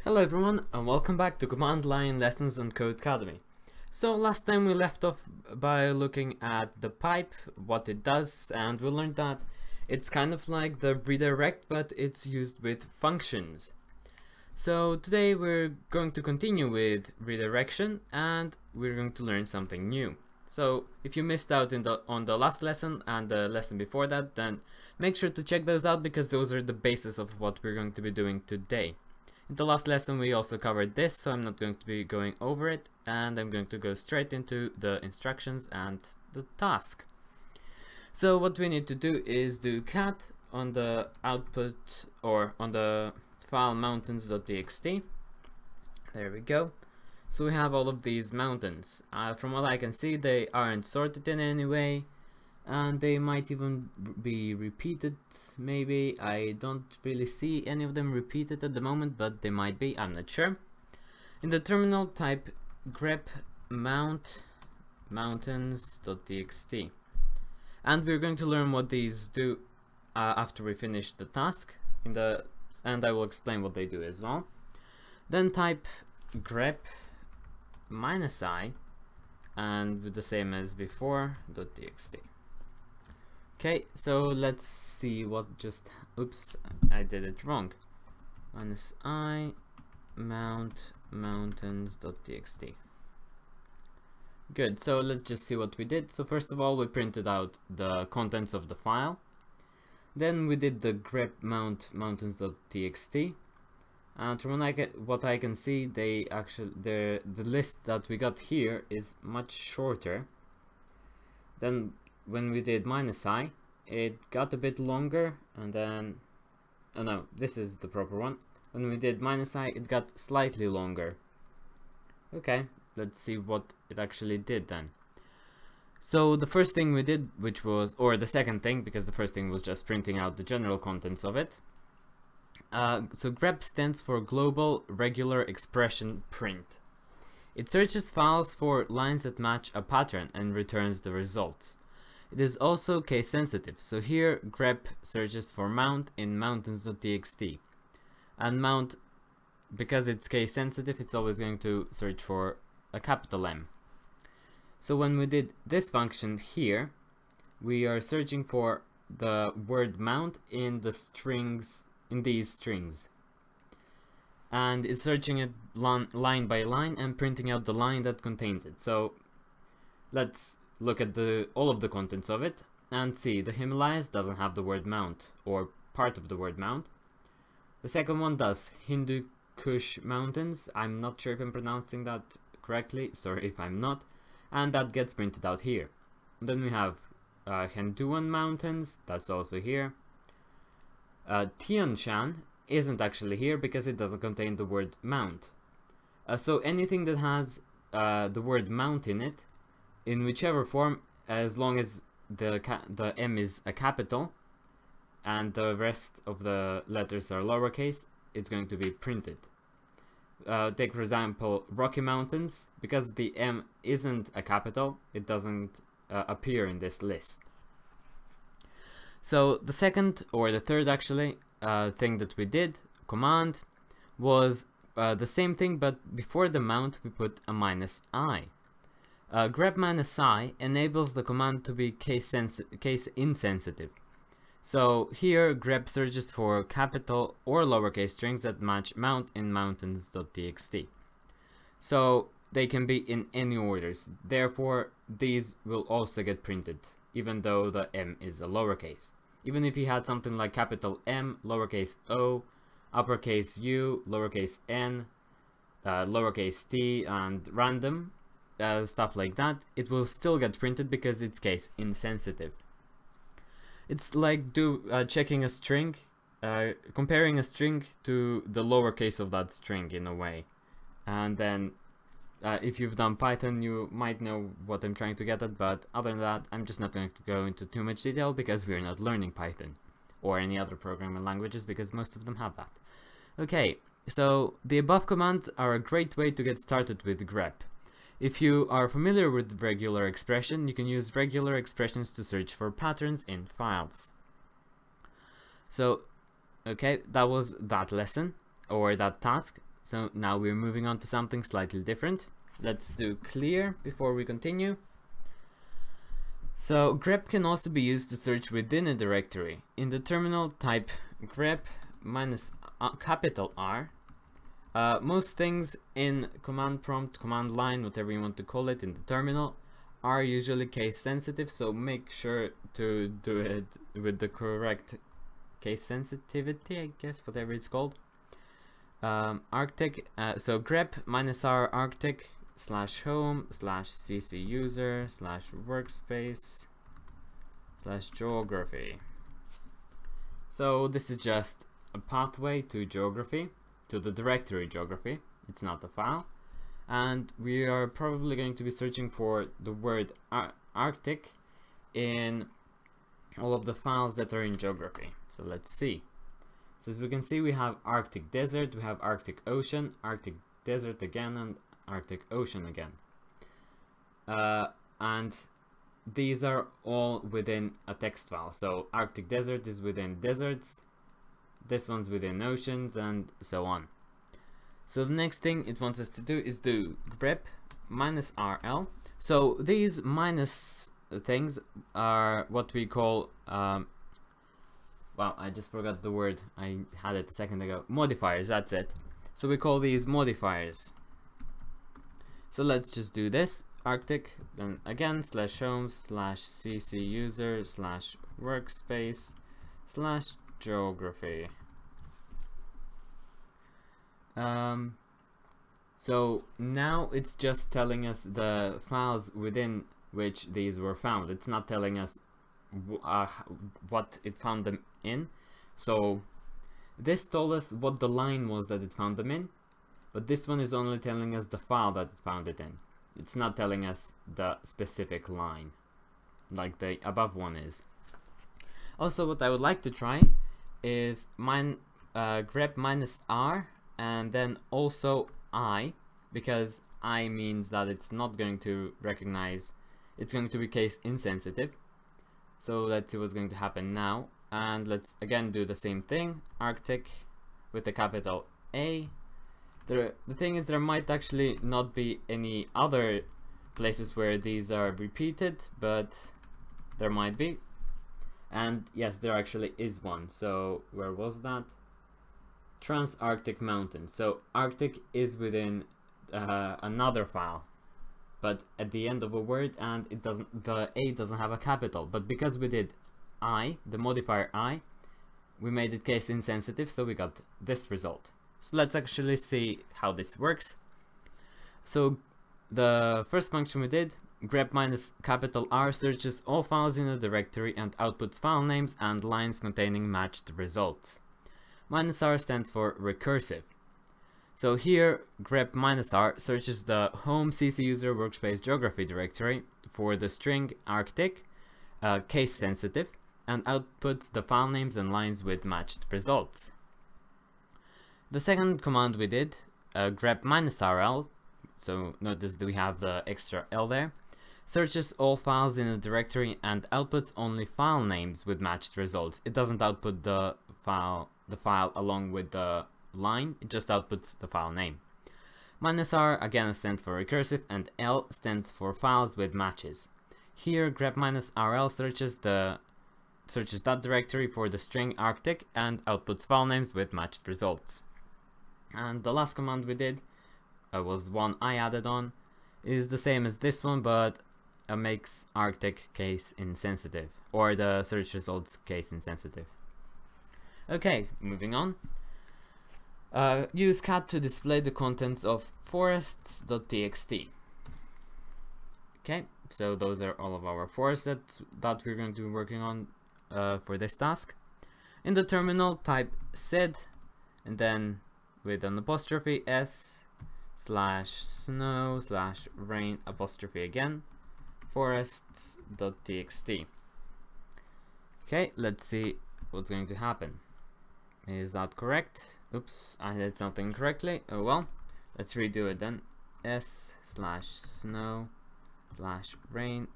Hello everyone and welcome back to Command Line Lessons on Codecademy. So last time we left off by looking at the pipe, what it does, and we learned that it's kind of like the redirect but it's used with functions. So today we're going to continue with redirection and we're going to learn something new. So if you missed out on the last lesson and the lesson before that, then make sure to check those out because those are the basis of what we're going to be doing today. In the last lesson we also covered this, so I'm not going to be going over it, and I'm going to go straight into the instructions and the task. So what we need to do is do cat on the output or on the file mountains.txt. There we go. So we have all of these mountains. From what I can see, they aren't sorted in any way, and they might even be repeated. Maybe I don't really see any of them repeated at the moment, but they might be, I'm not sure. In the terminal, type grep mount mountains.txt, and we're going to learn what these do after we finish the task and I will explain what they do as well. Then type grep -i and with the same as before .txt. Okay, so let's see what just, oops, I did it wrong. -i mount mountains.txt. Good, so let's just see what we did. So first of all, we printed out the contents of the file. Then we did the grep mount mountains.txt. And from what I can see, the list that we got here is much shorter. Then when we did -i, it got a bit longer, and then, oh no, this is the proper one. When we did -i, it got slightly longer. Okay, let's see what it actually did then. So the first thing we did, which was, or the second thing, because the first thing was just printing out the general contents of it. So grep stands for Global Regular Expression Print. It searches files for lines that match a pattern and returns the results. It is also case sensitive, so here grep searches for mount in mountains.txt. And mount, because it's case sensitive, it's always going to search for a capital M. So when we did this function here, we are searching for the word mount in the strings, in these strings, and it's searching it line by line and printing out the line that contains it. So let's look at all of the contents of it and see. The Himalayas doesn't have the word mount or part of the word mount. The second one does. Hindu Kush Mountains, I'm not sure if I'm pronouncing that correctly, sorry if I'm not, and that gets printed out here. And then we have Henduan Mountains, that's also here. Tian Shan isn't actually here because it doesn't contain the word mount. So anything that has the word mount in it, in whichever form, as long as the M is a capital and the rest of the letters are lowercase, it's going to be printed. Take for example Rocky Mountains, because the M isn't a capital, it doesn't appear in this list. So the second, or the third actually, thing that we did, command, was the same thing, but before the mount we put a -i. Grep -i enables the command to be case insensitive. So here grep searches for capital or lowercase strings that match mount in mountains.txt. So they can be in any orders, therefore these will also get printed, even though the M is a lowercase. Even if you had something like capital M, lowercase o, uppercase U, lowercase n, lowercase t, and random, stuff like that, it will still get printed because it's case insensitive. It's like checking a string, comparing a string to the lowercase of that string in a way. And then if you've done Python, you might know what I'm trying to get at, but other than that, I'm just not going to go into too much detail because we're not learning Python or any other programming languages, because most of them have that. Okay, so the above commands are a great way to get started with grep. If you are familiar with regular expression, you can use regular expressions to search for patterns in files. So, okay, that was that lesson, or that task. So now we're moving on to something slightly different. Let's do clear before we continue. So grep can also be used to search within a directory. In the terminal, type grep minus capital R. Most things in command prompt, command line, whatever you want to call it in the terminal, are usually case sensitive, so make sure to do it with the correct case sensitivity, I guess, whatever it's called. Arctic, so grep minus R arctic / home / cc user / workspace / geography. So this is just a pathway to geography, to the directory geography. It's not a file, and we are probably going to be searching for the word Arctic in all of the files that are in geography. So let's see. So as we can see, we have Arctic Desert, we have Arctic Ocean, Arctic Desert again, and Arctic Ocean again. And these are all within a text file. So Arctic Desert is within deserts, this one's within oceans, and so on. So the next thing it wants us to do is do grep minus RL. So these minus things are what we call wow, I just forgot the word, I had it a second ago. Modifiers, that's it. So we call these modifiers. So let's just do this. Arctic, then again /home / cc user / workspace / geography. So now it's just telling us the files within which these were found. It's not telling us what it found them in. So this told us what the line was that it found them in, but this one is only telling us the file that it found it in. It's not telling us the specific line like the above one is. Also, what I would like to try is grep minus R and then also I, because I means that it's not going to recognize, it's going to be case insensitive. So let's see what's going to happen now, and let's again do the same thing. Arctic with the capital A. The thing is, there might actually not be any other places where these are repeated, but there might be. And yes, there actually is one. So where was that? Trans-Arctic Mountains. So Arctic is within another file, but at the end of a word, and it doesn't, the A doesn't have a capital. But because we did I, the modifier I, we made it case insensitive, so we got this result. So let's actually see how this works. So the first function we did, grep minus capital R, searches all files in a directory and outputs file names and lines containing matched results. Minus R stands for recursive. So here, grep minus R searches the home cc user workspace geography directory for the string Arctic, case sensitive, and outputs the file names and lines with matched results. The second command we did, grep minus RL, so notice that we have the extra L there, searches all files in a directory and outputs only file names with matched results. It doesn't output the file along with the line, it just outputs the file name. Minus R again stands for recursive, and L stands for files with matches. Here grep minus RL searches that directory for the string Arctic and outputs file names with matched results. And the last command we did was one I added on, is the same as this one, but makes Arctic case insensitive, or the search results case insensitive. Okay, moving on. Use cat to display the contents of forests.txt. Okay, so those are all of our forests that we're going to be working on for this task. In the terminal, type sed and then with an apostrophe s /snow /rain apostrophe again forests.txt. Okay, let's see what's going to happen. Is that correct? Oops, I did something correctly. Oh well, let's redo it then. s /snow /rain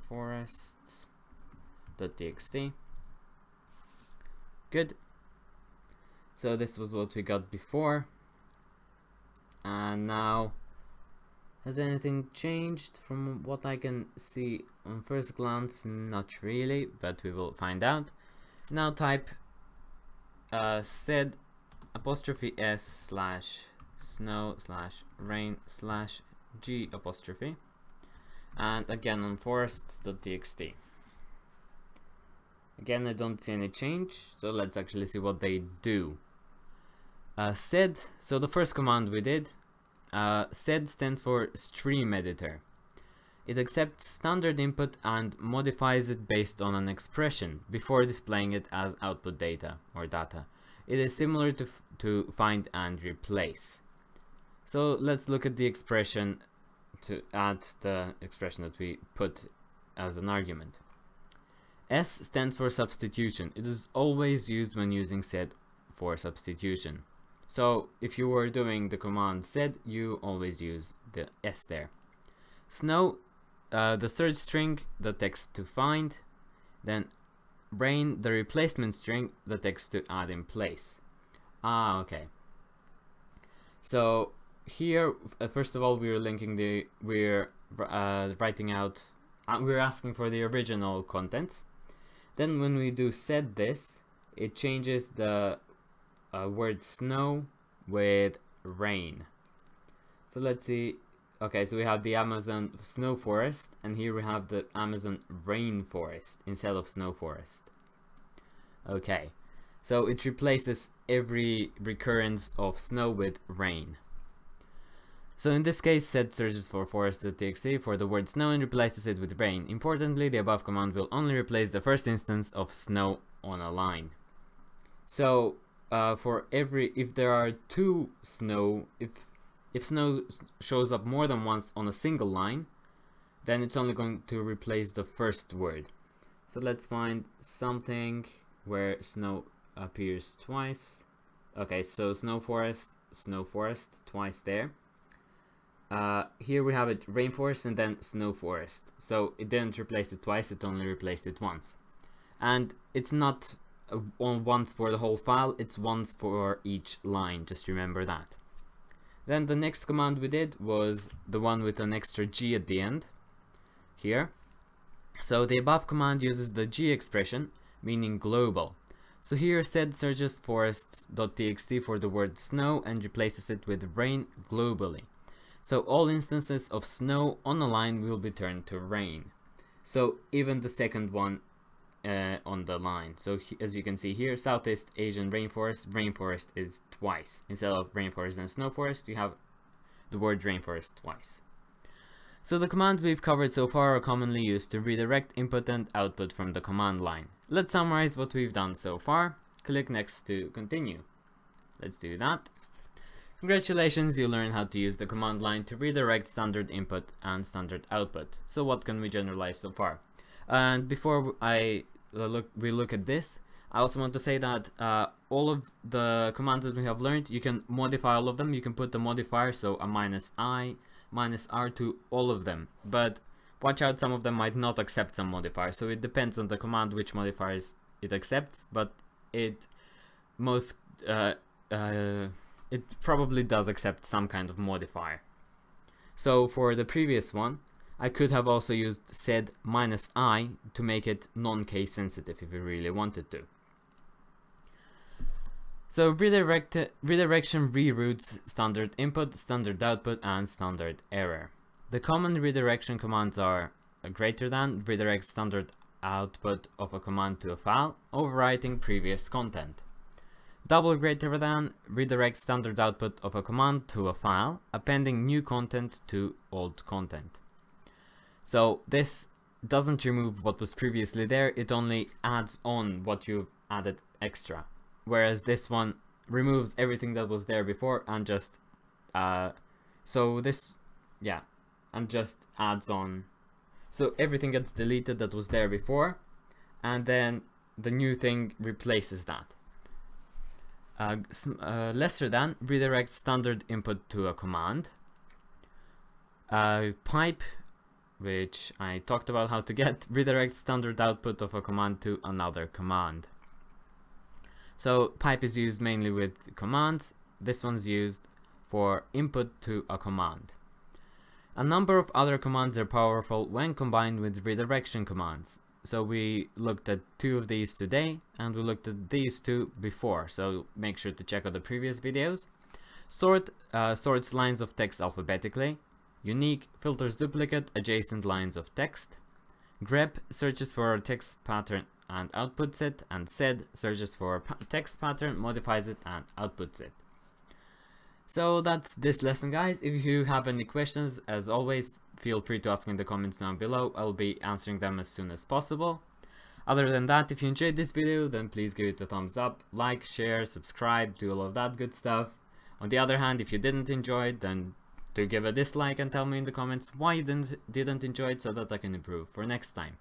/forests.txt. Good. So this was what we got before. And now, has anything changed from what I can see on first glance? Not really, but we will find out. Now type sed apostrophe s slash snow slash rain slash g apostrophe, and again on forests.txt. Again, I don't see any change, so let's actually see what they do. Sed, so the first command we did, sed stands for stream editor. It accepts standard input and modifies it based on an expression before displaying it as output data or data. It is similar to find and replace. So let's look at the expression to add the expression that we put as an argument. S stands for substitution. It is always used when using sed for substitution. So if you were doing the command sed, you always use the S there. Snow, the search string, the text to find. Then rain, the replacement string, the text to add in place. Okay. So here, first of all, we're writing out, we're asking for the original contents. Then when we do sed this, it changes the word snow with rain. So let's see. Okay, so we have the Amazon snow forest, and here we have the Amazon rainforest instead of snow forest. Okay, so it replaces every recurrence of snow with rain. So in this case, sed searches for forest.txt for the word snow and replaces it with rain. Importantly, the above command will only replace the first instance of snow on a line. So for if there are two snow, if snow shows up more than once on a single line, then it's only going to replace the first word. So let's find something where snow appears twice. Okay, so snow forest twice there. Here we have it rainforest and then snow forest. So it didn't replace it twice, it only replaced it once. And it's not once for the whole file, it's once for each line, just remember that. Then the next command we did was the one with an extra G at the end, here. So the above command uses the G expression, meaning global. So here sed searches forests.txt for the word snow and replaces it with rain globally. So all instances of snow on a line will be turned to rain. So even the second one on the line. So as you can see here, Southeast Asian rainforest is twice. Instead of rainforest and snow forest, you have the word rainforest twice. So the commands we've covered so far are commonly used to redirect input and output from the command line. Let's summarize what we've done so far. Click next to continue. Let's do that. Congratulations, you learned how to use the command line to redirect standard input and standard output. So what can we generalize so far? And before we look at this, I also want to say that all of the commands that we have learned, you can modify all of them. You can put the modifier, so a -i, -r to all of them. But watch out, some of them might not accept some modifiers. So it depends on the command which modifiers it accepts, but it probably does accept some kind of modifier. So for the previous one, I could have also used sed -i to make it non-case sensitive if we really wanted to. So redirection reroutes standard input, standard output, and standard error. The common redirection commands are greater than, redirect standard output of a command to a file, overwriting previous content. Double greater than, redirect standard output of a command to a file, appending new content to old content. So this doesn't remove what was previously there, it only adds on what you've added extra. Whereas this one removes everything that was there before and just just adds on. So everything gets deleted that was there before, and then the new thing replaces that. Lesser than, redirect standard input to a command. Pipe, which I talked about how to get, redirect standard output of a command to another command. So pipe is used mainly with commands. This one's used for input to a command. A number of other commands are powerful when combined with redirection commands. So we looked at 2 of these today, and we looked at these 2 before, so make sure to check out the previous videos. Sort sorts lines of text alphabetically. Unique filters duplicate adjacent lines of text. Grep searches for a text pattern and outputs it, and sed searches for a text pattern, modifies it, and outputs it. So that's this lesson, guys. If you have any questions, as always, feel free to ask in the comments down below. I'll be answering them as soon as possible. Other than that, if you enjoyed this video, then please give it a thumbs up, like, share, subscribe, do all of that good stuff. On the other hand, if you didn't enjoy it, then do give a dislike and tell me in the comments why you didn't enjoy it, so that I can improve for next time.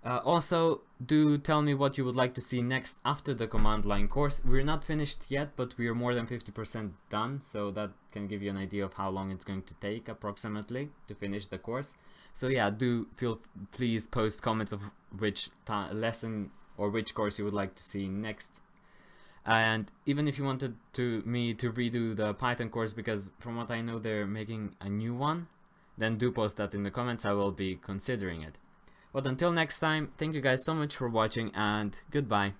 Also, do tell me what you would like to see next after the command line course. We're not finished yet, but we are more than 50% done, so that can give you an idea of how long it's going to take approximately to finish the course. So yeah, please post comments of which lesson or which course you would like to see next. And even if you wanted me to redo the Python course, because from what I know they're making a new one, then do post that in the comments. I will be considering it. But until next time, thank you guys so much for watching, and goodbye.